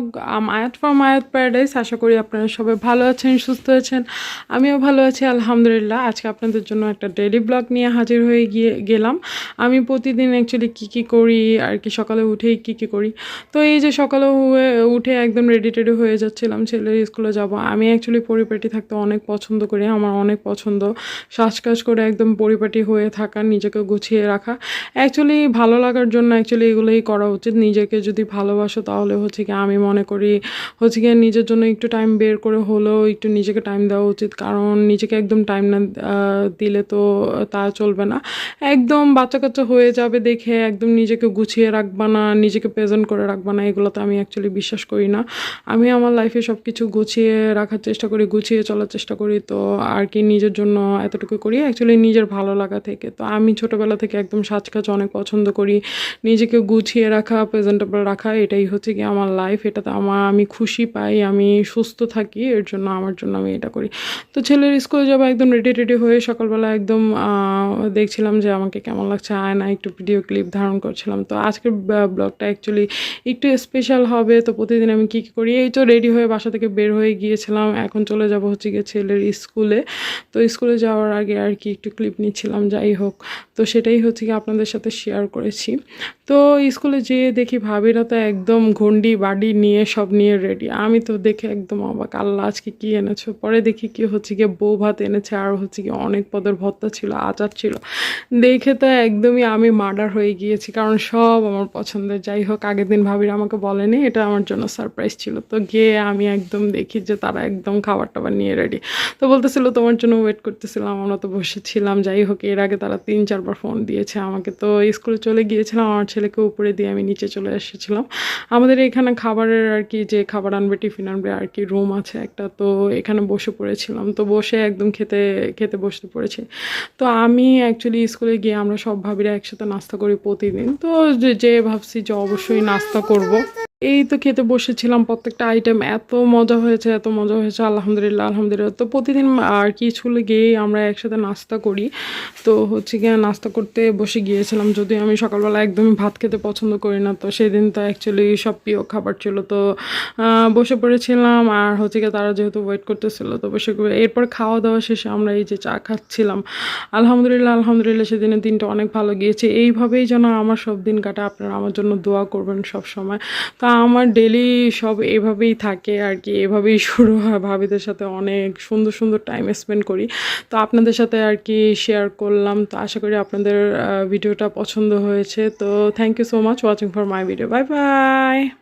Blog আয়াত from আয়াত paradise. আশা করি আপনারা সবাই ভালো আছেন, সুস্থ আছেন। আমিও ভালো আছি আলহামদুলিল্লাহ। আজকে আপনাদের জন্য একটা ডেইলি ব্লগ নিয়ে হাজির হয়ে গেলাম। আমি প্রতিদিন অ্যাকচুয়ালি কী করি আর কি, সকালে উঠেই কী করি। তো এই যে সকালে উঠে একদম রেডি টেডি হয়ে যাচ্ছিলাম, ছেলের স্কুলে যাব। আমি অ্যাকচুয়ালি পরিপাটি থাকতে অনেক পছন্দ করি, আমার অনেক পছন্দ সাজকাজ করে একদম পরিপাটি হয়ে থাকা, নিজেকে গুছিয়ে রাখা। অ্যাকচুয়ালি ভালো লাগার জন্য অ্যাকচুয়ালি এগুলোই করা উচিত। নিজেকে যদি ভালোবাসো তাহলে হচ্ছে কি আমি মনে করি হচ্ছে গিয়ে নিজের জন্য একটু টাইম বের করে হলেও একটু নিজেকে টাইম দেওয়া উচিত। কারণ নিজেকে একদম টাইম না দিলে তো তা চলবে না। একদম বাচ্চা কাচ্চা হয়ে যাবে দেখে একদম নিজেকে গুছিয়ে রাখবা না, নিজেকে প্রেজেন্ট করে রাখবা না, এগুলো তো আমি অ্যাকচুয়ালি বিশ্বাস করি না। আমি আমার লাইফে সব কিছু গুছিয়ে রাখার চেষ্টা করি, গুছিয়ে চলার চেষ্টা করি। তো আর কি নিজের জন্য এতটুকু করি অ্যাকচুয়ালি নিজের ভালো লাগা থেকে। তো আমি ছোটোবেলা থেকে একদম সাজকাজ অনেক পছন্দ করি, নিজেকে গুছিয়ে রাখা, প্রেজেন্টেবল রাখা, এটাই হচ্ছে কি আমার লাইফ। এটাতে আমি খুশি পাই, আমি সুস্থ থাকি, এর জন্য আমার জন্য আমি এটা করি। তো ছেলের স্কুলে যাবো একদম রেডি হয়ে সকালবেলা একদম দেখছিলাম যে আমাকে কেমন লাগছে আয়না, একটু ভিডিও ক্লিপ ধারণ করছিলাম। তো আজকের ব্লগটা অ্যাকচুয়ালি একটু স্পেশাল হবে। তো প্রতিদিন আমি কী করি, এই তো রেডি হয়ে বাসা থেকে বের হয়ে গিয়েছিলাম, এখন চলে যাব হচ্ছে গিয়ে ছেলের স্কুলে। তো স্কুলে যাওয়ার আগে আর কি একটু ক্লিপ নিচ্ছিলাম, যাই হোক। তো সেটাই হচ্ছে কি আপনাদের সাথে শেয়ার করেছি। তো স্কুলে যেয়ে দেখি ভাবিরা তো একদম ঘন্ডি বাড়ি নিয়ে সব নিয়ে রেডি। আমি তো দেখে একদম অবাক, আল্লাহ আজকে কী এনেছো। পরে দেখি কি হচ্ছে গিয়ে বউ ভাত এনেছে, আর হচ্ছে গিয়ে অনেক পদের ভর্তা ছিল, আচার ছিল। দেখে তো একদমই আমি মার্ডার হয়ে গিয়েছি, কারণ সব আমার পছন্দের। যাই হোক, আগের দিন ভাবিরা আমাকে বলেনি, এটা আমার জন্য সারপ্রাইজ ছিল। তো গিয়ে আমি একদম দেখি যে তারা একদম খাবার টাবার নিয়ে রেডি। তো বলতেছিল তোমার জন্য ওয়েট করতেছিলাম, আমরা তো বসেছিলাম। যাই হোক, এর আগে তারা 3-4 বার ফোন দিয়েছে আমাকে। তো স্কুলে চলে গিয়েছিলাম, আমার ছেলেকে উপরে দিয়ে আমি নিচে চলে এসেছিলাম। আমাদের এখানে খাবারের আর কি, যে খাবার আনবে, টিফিন আনবে আর কি, রুম আছে একটা। তো এখানে বসে পড়েছিলাম, তো বসে একদম খেতে বসতে পড়েছি। তো আমি অ্যাকচুয়ালি স্কুলে গিয়ে আমরা সব ভাবিরা একসাথে নাস্তা করি প্রতিদিন। তো যে ভাবছি যে অবশ্যই নাস্তা করব। এই তো খেতে বসেছিলাম, প্রত্যেকটা আইটেম এত মজা হয়েছে, এত মজা হয়েছে, আলহামদুলিল্লাহ। তো প্রতিদিন আর কি স্কুলে গিয়েই আমরা একসাথে নাস্তা করি। তো হচ্ছে গিয়ে নাস্তা করতে বসে গিয়েছিলাম, যদিও আমি সকালবেলা একদমই ভাত খেতে পছন্দ করি না। তো সেদিন তো অ্যাকচুয়ালি সব প্রিয় খাবার ছিল। তো বসে পড়েছিলাম, আর হচ্ছে গিয়ে তারা যেহেতু ওয়েট করতেছিল তো বসে। এরপর খাওয়া দাওয়া শেষে আমরা এই যে চা খাচ্ছিলাম। আলহামদুলিল্লাহ সেদিনের দিনটা অনেক ভালো গিয়েছে। এইভাবেই যেন আমার সব দিন কাটা। আপনারা আমার জন্য দোয়া করবেন সব সময়। তো আমার ডেলি সব এভাবেই থাকে আর কি, এভাবেই শুরু হয়। ভাবিদের সাথে অনেক সুন্দর টাইম স্পেন্ড করি। তো আপনাদের সাথে আর কি শেয়ার করলাম। তো আশা করি আপনাদের ভিডিওটা পছন্দ হয়েছে। তো thank you so much watching for my video. Bye by.